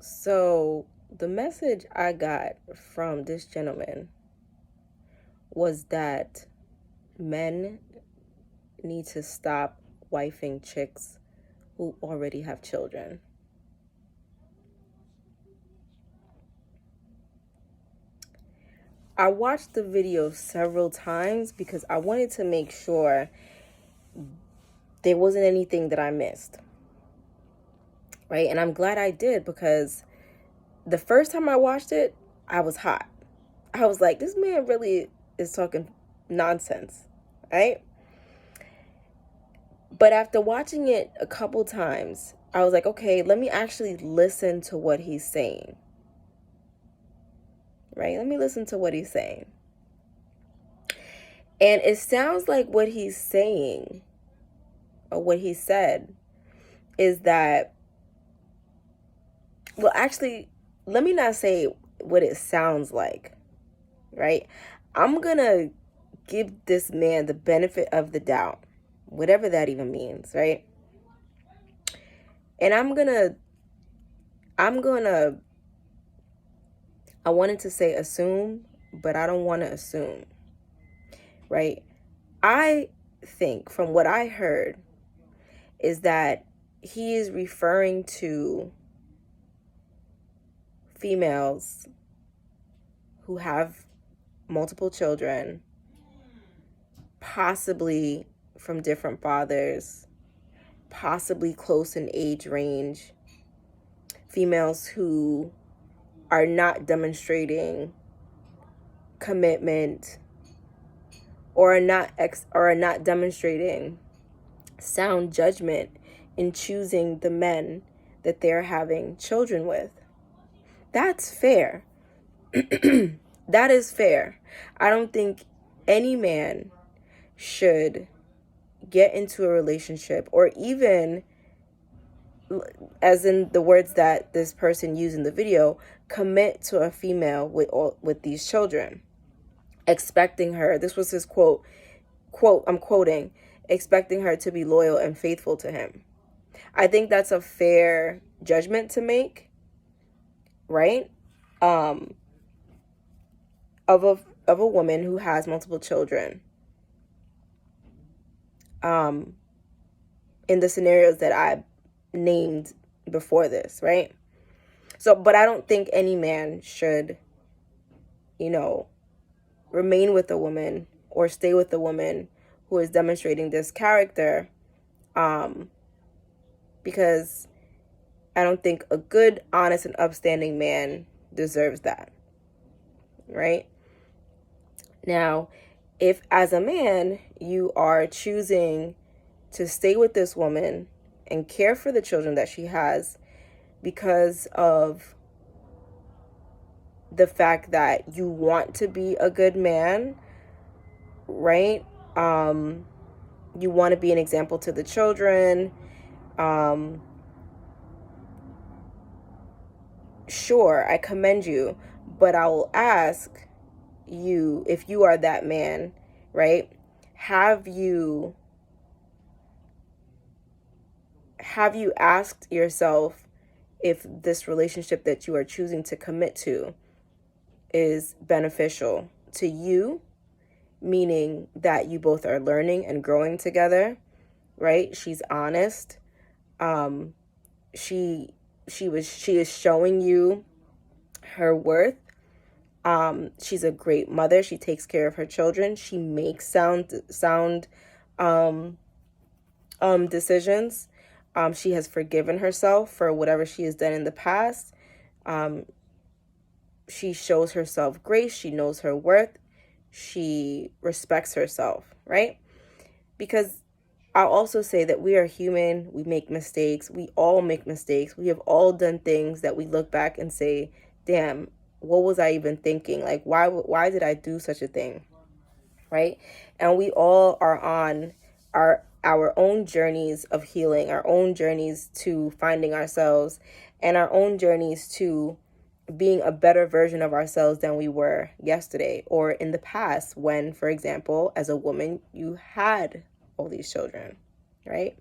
So the message I got from this gentleman was that men need to stop wifing chicks who already have children. I watched the video several times because I wanted to make sure there wasn't anything that I missed. Right? And I'm glad I did, because the first time I watched it, I was hot. I was like, this man really is talking nonsense, right? But after watching it a couple times, I was like, okay, let me actually listen to what he's saying. Right? Let me listen to what he's saying. And it sounds like what he's saying, or what he said, is that, well, actually, let me not say what it sounds like, right? I'm going to give this man the benefit of the doubt, whatever that even means, right? And I wanted to say assume, but I don't want to assume, right? I think from what I heard is that he is referring to females who have multiple children, possibly from different fathers, possibly close in age range, females who are not demonstrating commitment, or are not demonstrating sound judgment in choosing the men that they're having children with. That's fair. That is fair. I don't think any man should get into a relationship, or even, as in the words that this person used in the video, commit to a female with these children, expecting her, this was his quote, I'm quoting, expecting her to be loyal and faithful to him. I think that's a fair judgment to make, right? Of a woman who has multiple children. In the scenarios that I named before this, right? So, but I don't think any man should, remain with a woman or stay with a woman who is demonstrating this character, because I don't think a good, honest, and upstanding man deserves that, right? Now, if as a man you are choosing to stay with this woman and care for the children that she has because of the fact that you want to be a good man, right? You want to be an example to the children. Sure, I commend you, but I will ask you, if you are that man, right? Have you asked yourself if this relationship that you are choosing to commit to is beneficial to you, meaning that you both are learning and growing together, right? She's honest. She is showing you her worth. She's a great mother. She takes care of her children. She makes sound decisions. She has forgiven herself for whatever she has done in the past. She shows herself grace. She knows her worth. She respects herself, right? Because I'll also say that we are human. We make mistakes. We all make mistakes. We have all done things that we look back and say, damn, what was I even thinking? Like, why did I do such a thing? Right? And we all are on our own journeys of healing, our own journeys to finding ourselves, and our own journeys to being a better version of ourselves than we were yesterday or in the past when, for example, as a woman, you had all these children, right?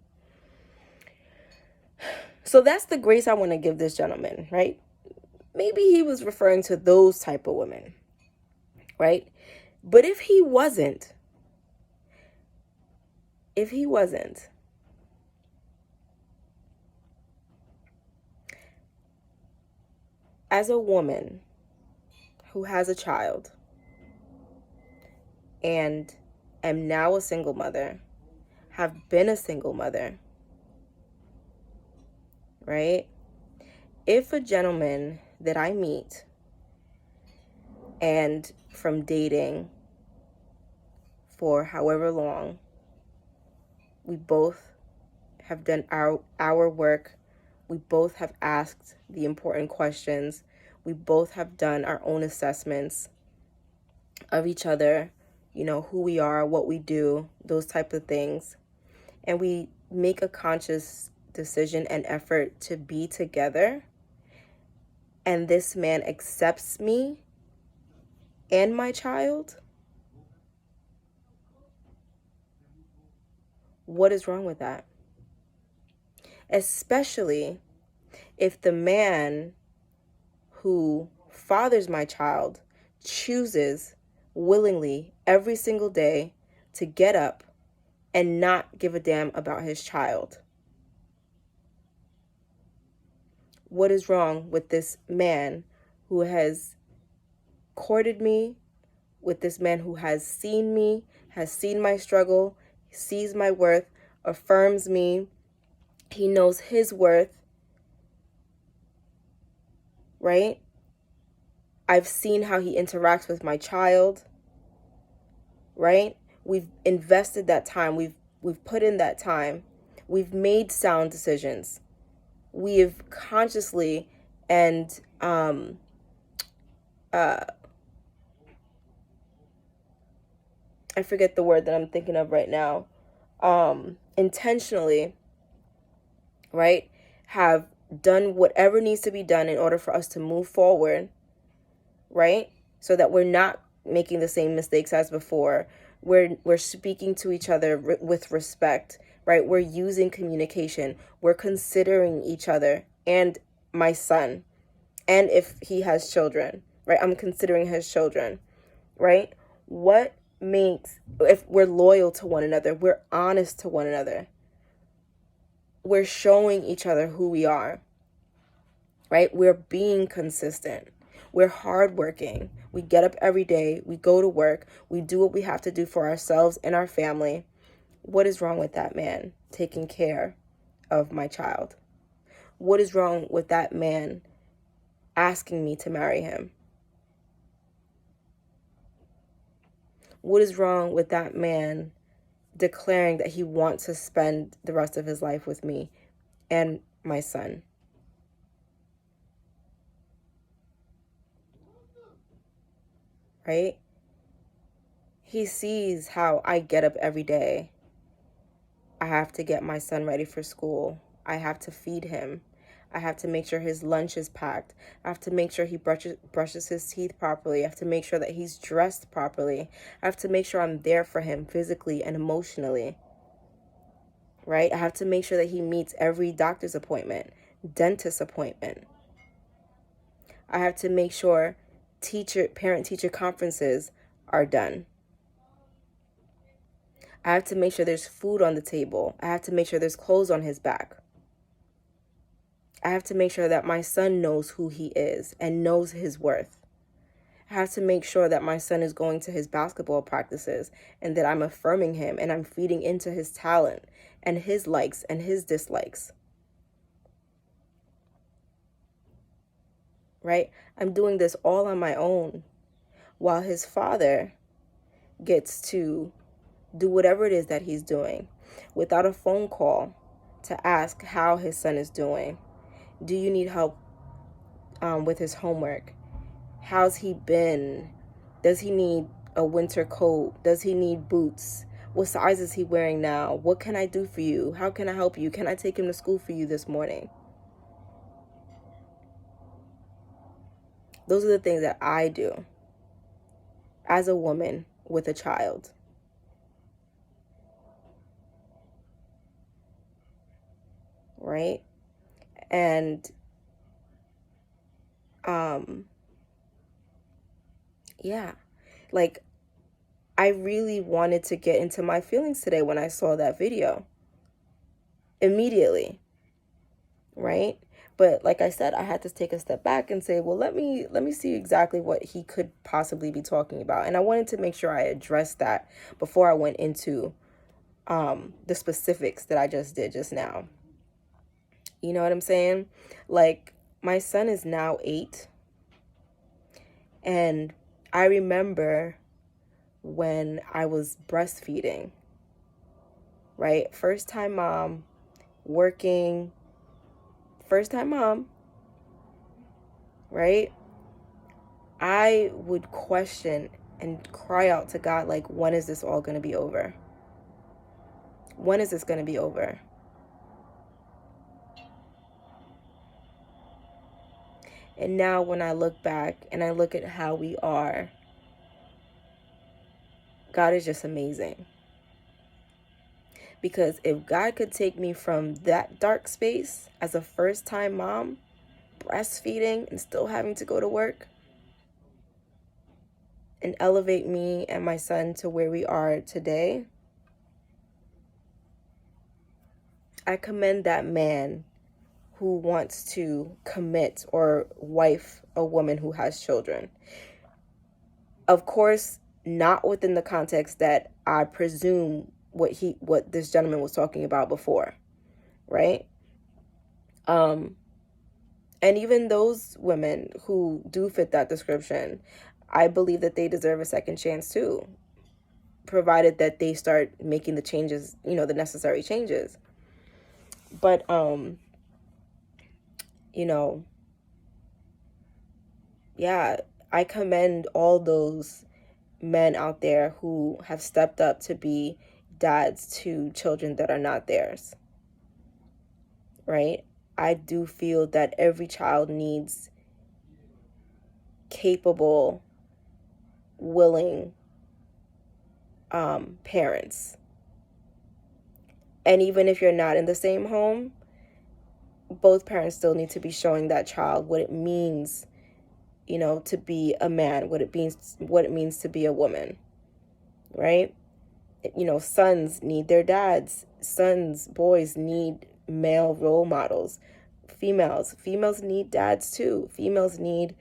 So that's the grace I want to give this gentleman, right? maybe he was referring to those type of women, right? But if he wasn't, as a woman who has a child and am now a single mother, have been a single mother, right? If a gentleman that I meet and from dating for however long, we both have done our work, we both have asked the important questions, we both have done our own assessments of each other, you know, who we are, what we do, those type of things, and we make a conscious decision and effort to be together, and this man accepts me and my child, what is wrong with that? Especially if the man who fathers my child chooses willingly every single day to get up and not give a damn about his child. What is wrong with this man who has courted me, with this man who has seen my struggle, sees my worth, affirms me, he knows his worth, right? I've seen how he interacts with my child, right? We've invested that time. We've put in that time. We've made sound decisions. We have consciously and I forget the word that I'm thinking of right now, intentionally, right, have done whatever needs to be done in order for us to move forward, right? So that we're not making the same mistakes as before. We're speaking to each other with respect, right? We're using communication. We're considering each other and my son. And if he has children, right? I'm considering his children, right? What makes, if we're loyal to one another, we're honest to one another, we're showing each other who we are, right? We're being consistent. We're hardworking. We get up every day. We go to work. We do what we have to do for ourselves and our family. What is wrong with that man taking care of my child? What is wrong with that man asking me to marry him? What is wrong with that man declaring that he wants to spend the rest of his life with me and my son? Right? He sees how I get up every day. I have to get my son ready for school. I have to feed him. I have to make sure his lunch is packed. I have to make sure he brushes his teeth properly. I have to make sure that he's dressed properly. I have to make sure I'm there for him physically and emotionally. Right? I have to make sure that he meets every doctor's appointment, dentist appointment. I have to make sure parent-teacher conferences are done. I have to make sure there's food on the table. I have to make sure there's clothes on his back. I have to make sure that my son knows who he is and knows his worth. I have to make sure that my son is going to his basketball practices and that I'm affirming him and I'm feeding into his talent and his likes and his dislikes. Right? I'm doing this all on my own while his father gets to do whatever it is that he's doing without a phone call to ask how his son is doing. Do you need help with his homework? How's he been? Does he need a winter coat? Does he need boots? What size is he wearing now? What can I do for you? How can I help you? Can I take him to school for you this morning? Those are the things that I do as a woman with a child. Right? And Yeah, like, I really wanted to get into my feelings today when I saw that video immediately, right? But like I said, I had to take a step back and say, well, let me see exactly what he could possibly be talking about. And I wanted to make sure I addressed that before I went into the specifics that I just did just now. You know what I'm saying? Like, my son is now 8, and I remember when I was breastfeeding, right? First time mom, working, first time mom, right? I would question and cry out to God, like, when is this all going to be over? When is this going to be over? And now when I look back and I look at how we are, God is just amazing. Because if God could take me from that dark space as a first-time mom, breastfeeding and still having to go to work, and elevate me and my son to where we are today, I commend that man who wants to commit or wife a woman who has children. Of course, not within the context that I presume what this gentleman was talking about before, right? And even those women who do fit that description, I believe that they deserve a second chance too, provided that they start making the changes, the necessary changes. But yeah, I commend all those men out there who have stepped up to be dads to children that are not theirs, right? I do feel that every child needs capable, willing parents. And even if you're not in the same home, both parents still need to be showing that child what it means, to be a man, what it means to be a woman, right? Sons need their dads. Boys need male role models. Females need dads too. Females need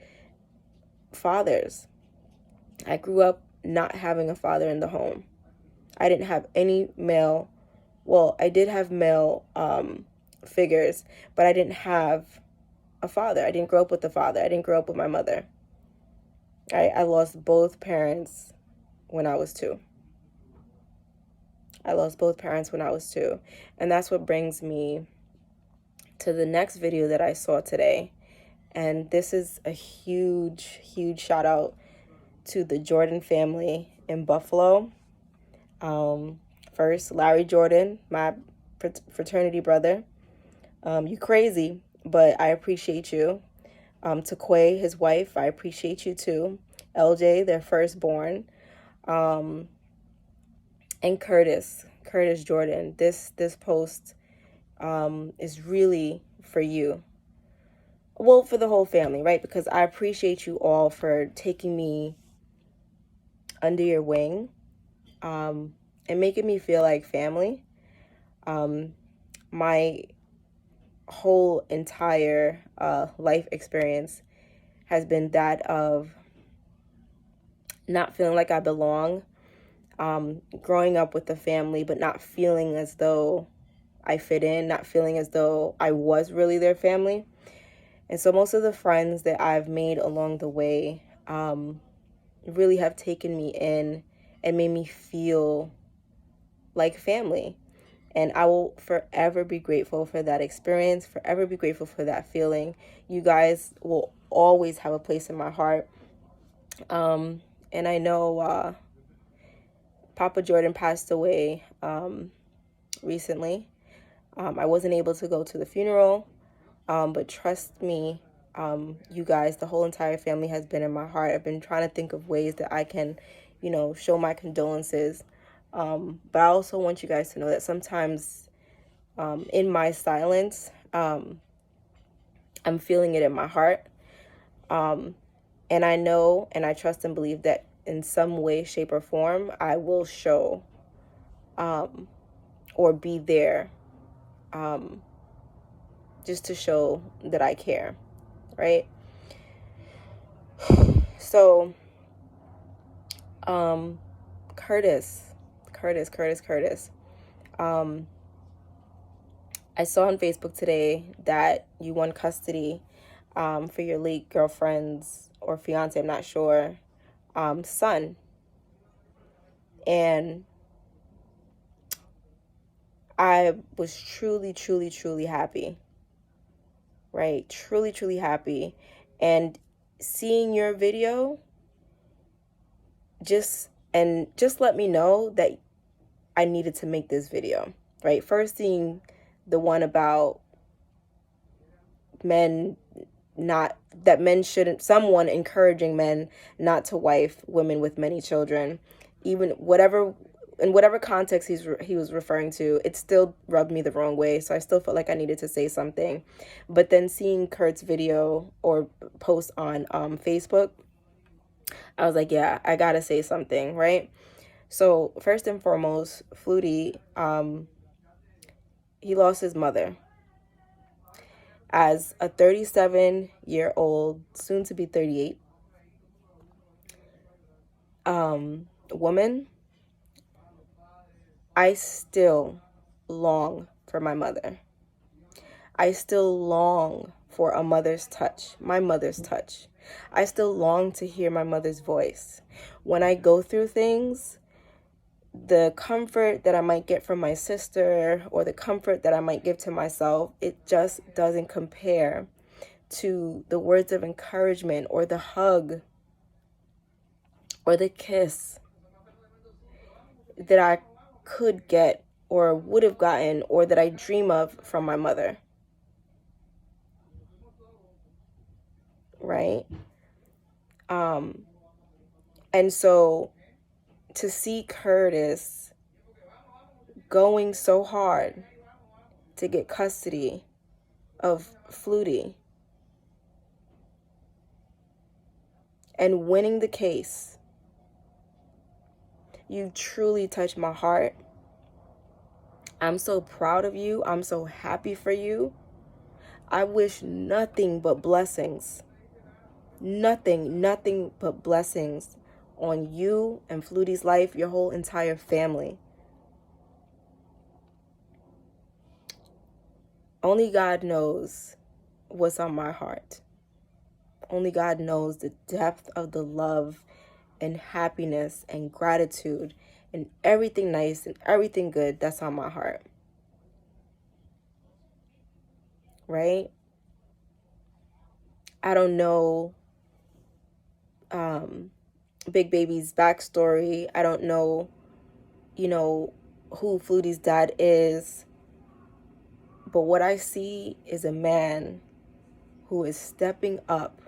fathers. I grew up not having a father in the home. I didn't have any male, well, I did have male figures, but I didn't have a father. I didn't grow up with a father. I didn't grow up with my mother. I lost both parents when I was 2. I lost both parents when I was 2. And that's what brings me to the next video that I saw today. And this is a huge, huge shout out to the Jordan family in Buffalo. First, Larry Jordan, my fraternity brother. You crazy, but I appreciate you. To Quay, his wife, I appreciate you too. LJ, their firstborn. And Curtis Jordan. This post is really for you. Well, for the whole family, right? Because I appreciate you all for taking me under your wing and making me feel like family. My whole entire life experience has been that of not feeling like I belong, growing up with the family, but not feeling as though I fit in, not feeling as though I was really their family. And so most of the friends that I've made along the way really have taken me in and made me feel like family. And I will forever be grateful for that experience, forever be grateful for that feeling. You guys will always have a place in my heart. And I know Papa Jordan passed away recently. I wasn't able to go to the funeral, but trust me, you guys, the whole entire family has been in my heart. I've been trying to think of ways that I can, show my condolences. But I also want you guys to know that sometimes in my silence, I'm feeling it in my heart. And I know and I trust and believe that in some way, shape, or form, I will show or be there just to show that I care, right? So, Curtis. I saw on Facebook today that you won custody for your late girlfriend's or fiance, I'm not sure, son. And I was truly, truly, truly happy, right? Truly, truly happy. And seeing your video just let me know that I needed to make this video, right? First, seeing the one about men someone encouraging men not to wife women with many children, even in whatever context he was referring to, it still rubbed me the wrong way. So I still felt like I needed to say something. But then seeing Kurt's video or post on Facebook, I was like, yeah, I gotta say something, right? So first and foremost, Flutie, he lost his mother as a 37-year-old, soon to be 38, woman. I still long for my mother. I still long for a mother's touch, my mother's touch. I still long to hear my mother's voice. When I go through things, the comfort that I might get from my sister or the comfort that I might give to myself, it just doesn't compare to the words of encouragement or the hug or the kiss that I could get or would have gotten or that I dream of from my mother. Right? And so to see Curtis going so hard to get custody of Flutie and winning the case, you truly touched my heart. I'm so proud of you. I'm so happy for you. I wish nothing but blessings. Nothing but blessings on you and Flutie's life, your whole entire family. Only God knows what's on my heart. Only God knows the depth of the love and happiness and gratitude and everything nice and everything good that's on my heart. Right? I don't know Big Baby's backstory. I don't know, who Flutie's dad is. But what I see is a man who is stepping up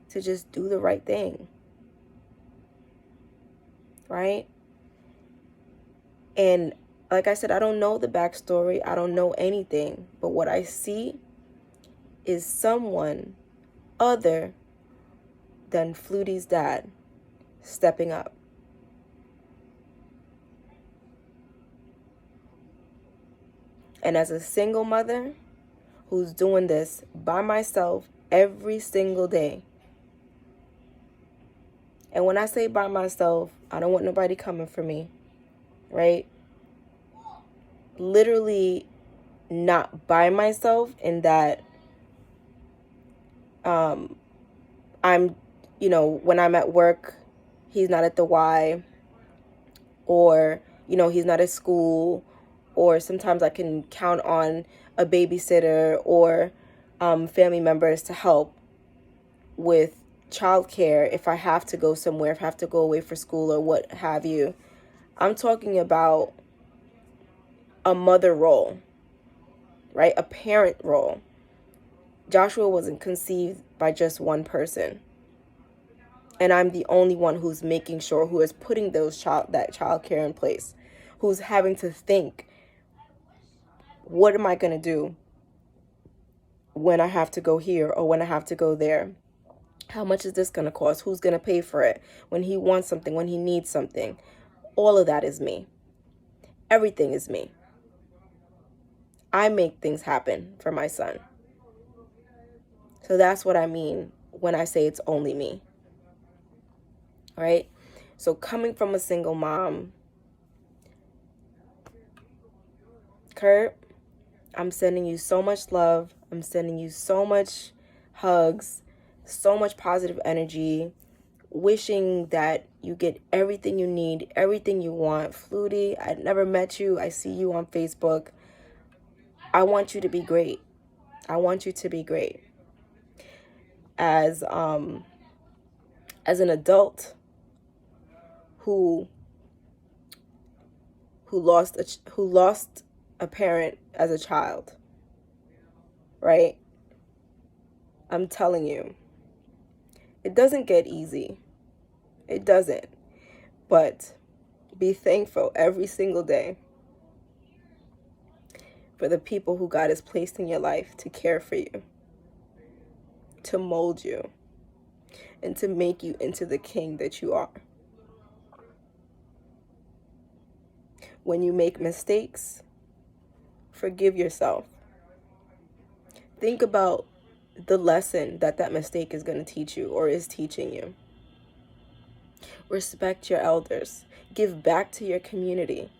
to just do the right thing. Right? And like I said, I don't know the backstory. I don't know anything. But what I see is someone other than Flutie's dad stepping up. And as a single mother who's doing this by myself every single day, and when I say by myself, I don't want nobody coming for me, right? Literally not by myself in that I'm, when I'm at work, he's not at the Y, or, he's not at school, or sometimes I can count on a babysitter or family members to help with childcare if I have to go somewhere, if I have to go away for school or what have you. I'm talking about a mother role, right? A parent role. Joshua wasn't conceived by just one person. And I'm the only one who's making sure, who is putting that childcare in place, who's having to think, what am I going to do when I have to go here or when I have to go there? How much is this going to cost? Who's going to pay for it? When he wants something, when he needs something. All of that is me. Everything is me. I make things happen for my son. So that's what I mean when I say it's only me. Right? So coming from a single mom, Kurt, I'm sending you so much love. I'm sending you so much hugs, so much positive energy, wishing that you get everything you need, everything you want. Flutie, I never met you. I see you on Facebook. I want you to be great. I want you to be great. As an adult who lost a parent as a child, right? I'm telling you, it doesn't get easy. It doesn't. But be thankful every single day for the people who God has placed in your life to care for you, to mold you, and to make you into the king that you are. When you make mistakes, forgive yourself. Think about the lesson that mistake is going to teach you or is teaching you. Respect your elders. Give back to your community.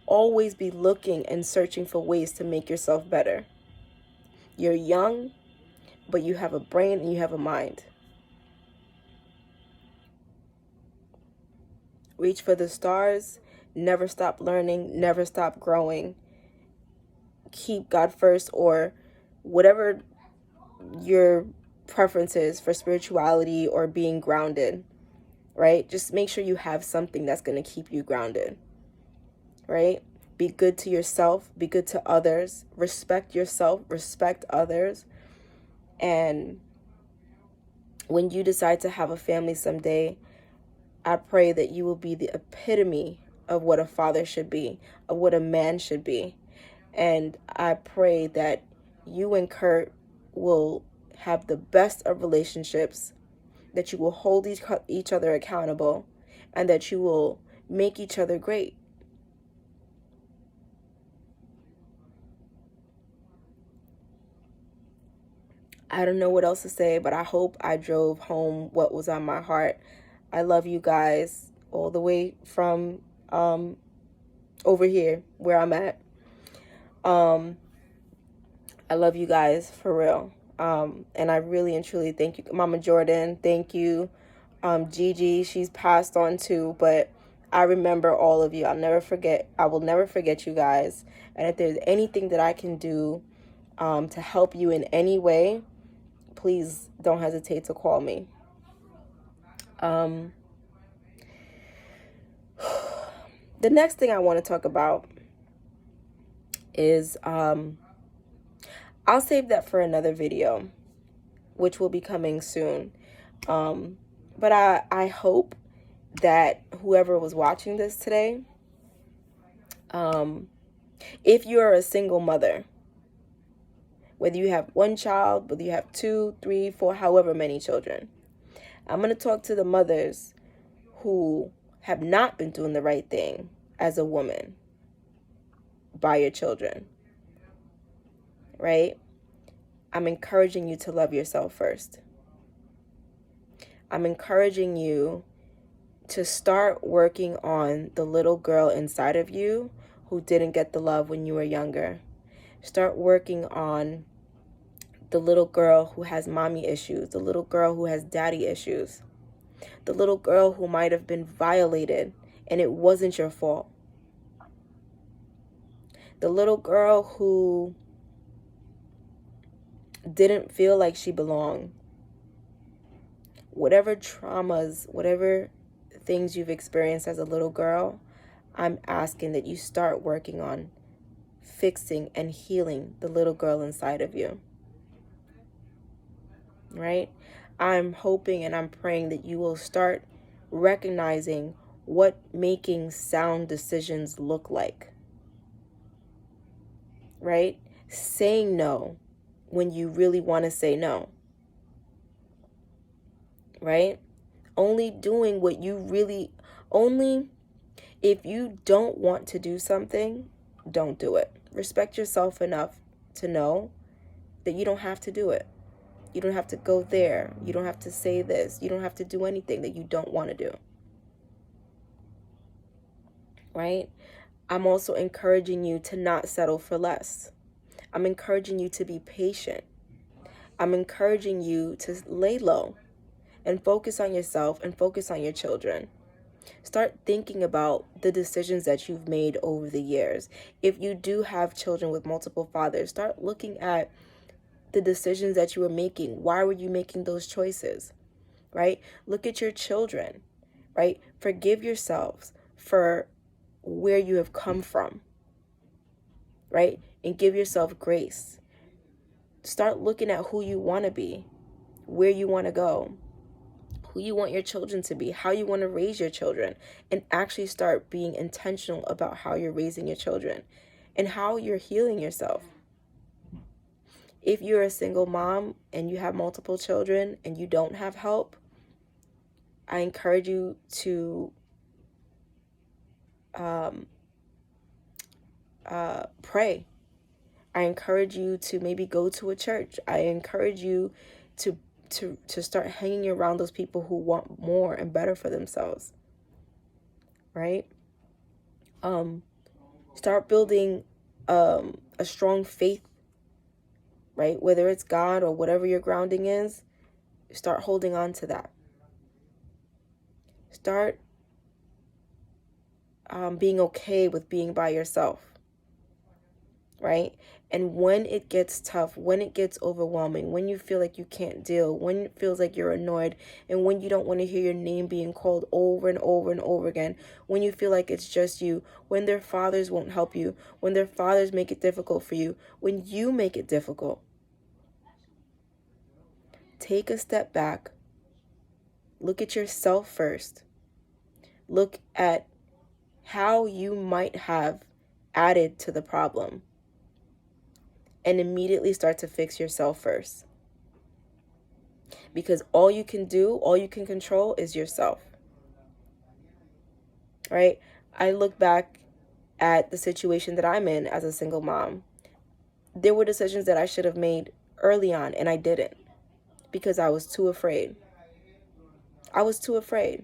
Always be looking and searching for ways to make yourself better. You're young, but you have a brain and you have a mind. Reach for the stars. Never stop learning. Never stop growing. Keep God first, or whatever your preference is for spirituality or being grounded, right? Just make sure you have something that's going to keep you grounded, right? Be good to yourself. Be good to others. Respect yourself. Respect others. And when you decide to have a family someday, I pray that you will be the epitome of what a father should be, of what a man should be. And I pray that you and Kurt will have the best of relationships, that you will hold each other accountable, and that you will make each other great. I don't know what else to say, but I hope I drove home what was on my heart. I love you guys all the way from over here where I'm at. I love you guys for real. And I really and truly thank you, Mama Jordan. Thank you. Gigi, she's passed on too, but I remember all of you. I will never forget you guys. And if there's anything that I can do to help you in any way, please don't hesitate to call me. The next thing I want to talk about is I'll save that for another video, which will be coming soon. But I hope that whoever was watching this today, if you're a single mother, whether you have one child, whether you have 2, 3, 4, however many children, I'm going to talk to the mothers who have not been doing the right thing as a woman by your children, right? I'm encouraging you to love yourself first. I'm encouraging you to start working on the little girl inside of you who didn't get the love when you were younger. Start working on the little girl who has mommy issues, the little girl who has daddy issues, the little girl who might have been violated and it wasn't your fault, the little girl who didn't feel like she belonged. Whatever traumas, whatever things you've experienced as a little girl, I'm asking that you start working on fixing and healing the little girl inside of you. Right? I'm hoping and I'm praying that you will start recognizing what making sound decisions look like. Right? Saying no when you really want to say no. right? Only doing what you really, only if you don't want to do something, don't do it. Respect yourself enough to know that you don't have to do it. You don't have to go there. You don't have to say this. You don't have to do anything that you don't want to do. Right? I'm also encouraging you to not settle for less. I'm encouraging you to be patient. I'm encouraging you to lay low and focus on yourself and focus on your children. Start thinking about the decisions that you've made over the years. If you do have children with multiple fathers, start looking at the decisions that you were making. Why were you making those choices? Right? Look at your children, right? Forgive yourselves for where you have come from, right? And give yourself grace. Start looking at who you want to be, where you want to go, who you want your children to be, how you want to raise your children, and actually start being intentional about how you're raising your children and how you're healing yourself. If you're a single mom and you have multiple children and you don't have help, I encourage you to pray. I encourage you to maybe go to a church. I encourage you to start hanging around those people who want more and better for themselves. Right? Start building a strong faith, right? Whether it's God or whatever your grounding is, start holding on to that. Start being okay with being by yourself, right? And when it gets tough, when it gets overwhelming, when you feel like you can't deal, when it feels like you're annoyed, and when you don't want to hear your name being called over and over and over again, when you feel like it's just you, when their fathers won't help you, when their fathers make it difficult for you, when you make it difficult, take a step back. Look at yourself first. Look at how you might have added to the problem. And immediately start to fix yourself first. Because all you can do, all you can control is yourself. Right? I look back at the situation that I'm in as a single mom. There were decisions that I should have made early on, and I didn't. Because I was too afraid. I was too afraid.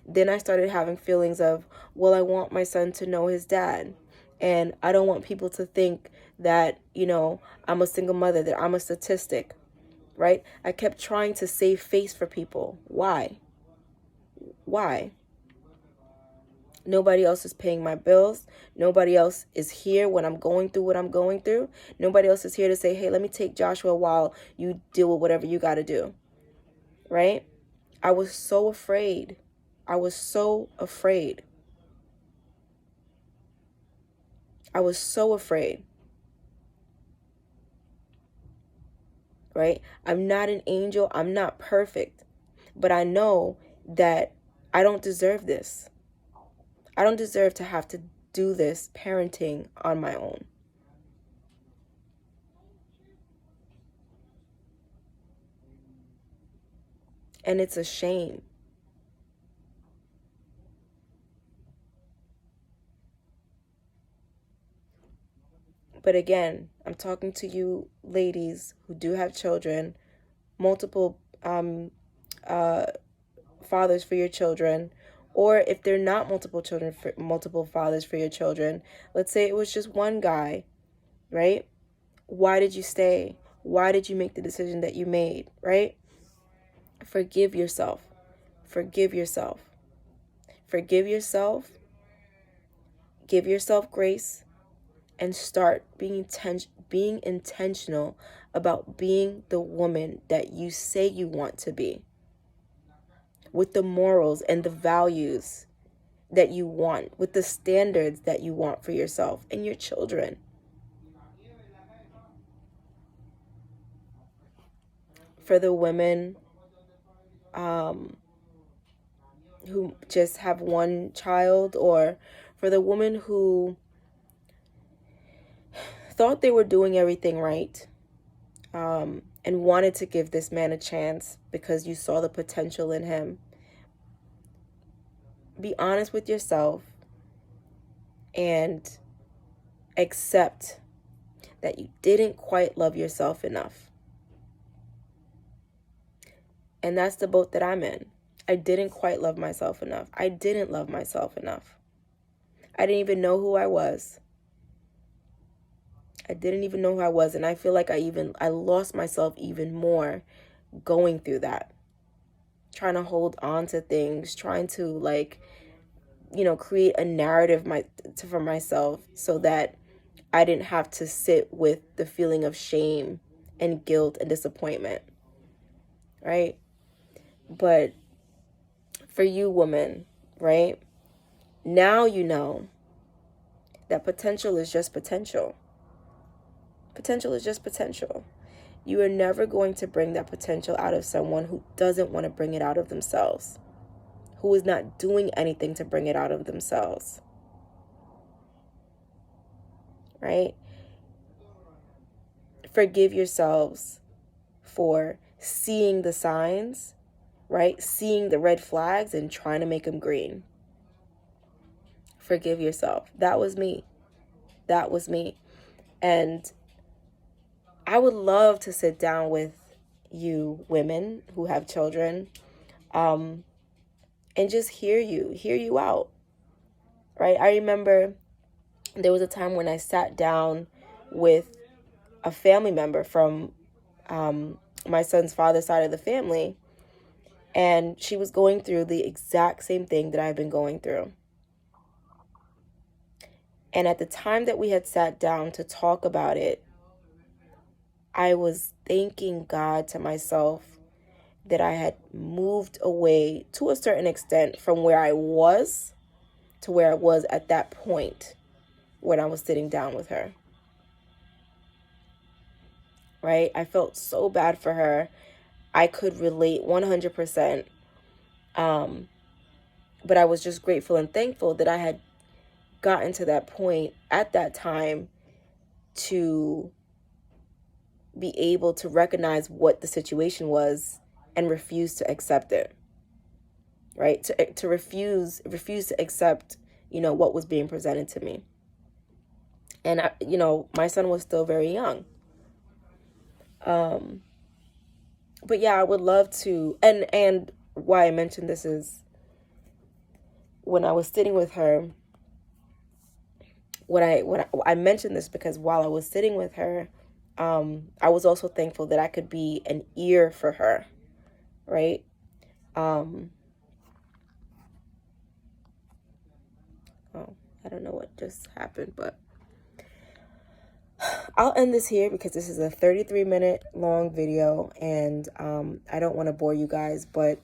Then I started having feelings of, well, I want my son to know his dad. And I don't want people to think that, I'm a single mother, that I'm a statistic, right? I kept trying to save face for people. Why? Nobody else is paying my bills. Nobody else is here when I'm going through what I'm going through. Nobody else is here to say, hey, let me take Joshua while you deal with whatever you got to do, right? I was so afraid. I was so afraid. Right? I'm not an angel. I'm not perfect. But I know that I don't deserve this. I don't deserve to have to do this parenting on my own. And it's a shame. But again, I'm talking to you ladies who do have children, multiple fathers for your children, or if they're not multiple fathers for your children, let's say it was just one guy, right? Why did you stay? Why did you make the decision that you made, right? Forgive yourself. Forgive yourself. Forgive yourself. Give yourself grace. And start being intentional about being the woman that you say you want to be, with the morals and the values that you want, with the standards that you want for yourself and your children. For the women who just have one child, or for the woman who thought they were doing everything right, and wanted to give this man a chance because you saw the potential in him, be honest with yourself and accept that you didn't quite love yourself enough. And that's the boat that I'm in. I didn't quite love myself enough. I didn't love myself enough. I didn't even know who I was. I didn't even know who I was. And I feel like I lost myself even more going through that. Trying to hold on to things, trying to create a narrative for myself so that I didn't have to sit with the feeling of shame and guilt and disappointment. Right? But for you, woman, right? Now you know that potential is just potential. Potential is just potential. You are never going to bring that potential out of someone who doesn't want to bring it out of themselves, who is not doing anything to bring it out of themselves. Right? Forgive yourselves for seeing the signs, right? Seeing the red flags and trying to make them green. Forgive yourself. That was me. That was me. And I would love to sit down with you women who have children, and just hear you out, right? I remember there was a time when I sat down with a family member from my son's father's side of the family, and she was going through the exact same thing that I've been going through. And at the time that we had sat down to talk about it, I was thanking God to myself that I had moved away to a certain extent from where I was to where I was at that point when I was sitting down with her. Right? I felt so bad for her. I could relate 100%. But I was just grateful and thankful that I had gotten to that point at that time to be able to recognize what the situation was and refuse to accept it. Right? To refuse to accept, what was being presented to me. And my son was still very young. But yeah, I would love to, and why I mentioned this is when I was sitting with her, when I mentioned this because while I was sitting with her, I was also thankful that I could be an ear for her, right? Oh, I don't know what just happened, but I'll end this here because this is a 33-minute long video, and I don't want to bore you guys, but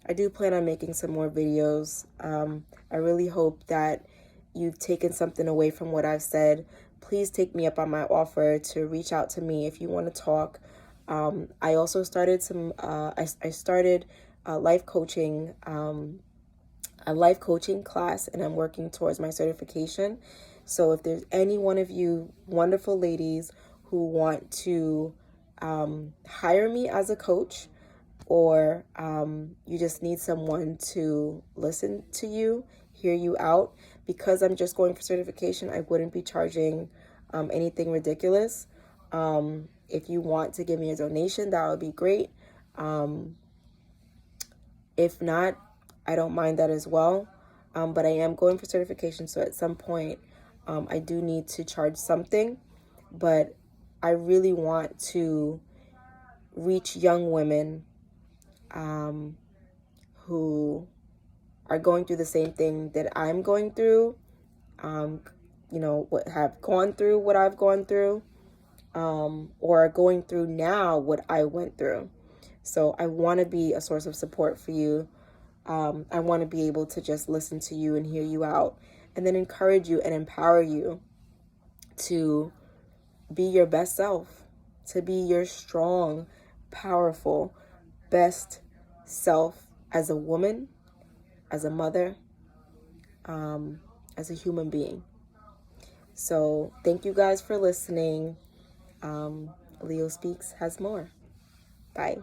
I do plan on making some more videos. I really hope that you've taken something away from what I've said. Please take me up on my offer to reach out to me if you want to talk. I also started I started life coaching, a life coaching class, and I'm working towards my certification. So if there's any one of you wonderful ladies who want to hire me as a coach, or you just need someone to listen to you, hear you out, because I'm just going for certification, I wouldn't be charging anything ridiculous. If you want to give me a donation, that would be great. If not, I don't mind that as well. But I am going for certification, so at some point I do need to charge something. But I really want to reach young women who are going through the same thing that I'm going through, what have gone through what I've gone through, or are going through now what I went through. So I want to be a source of support for you. I want to be able to just listen to you and hear you out, and then encourage you and empower you to be your best self, to be your strong, powerful, best self as a woman, as a mother, as a human being. So thank you guys for listening. Leo Speaks has more. Bye.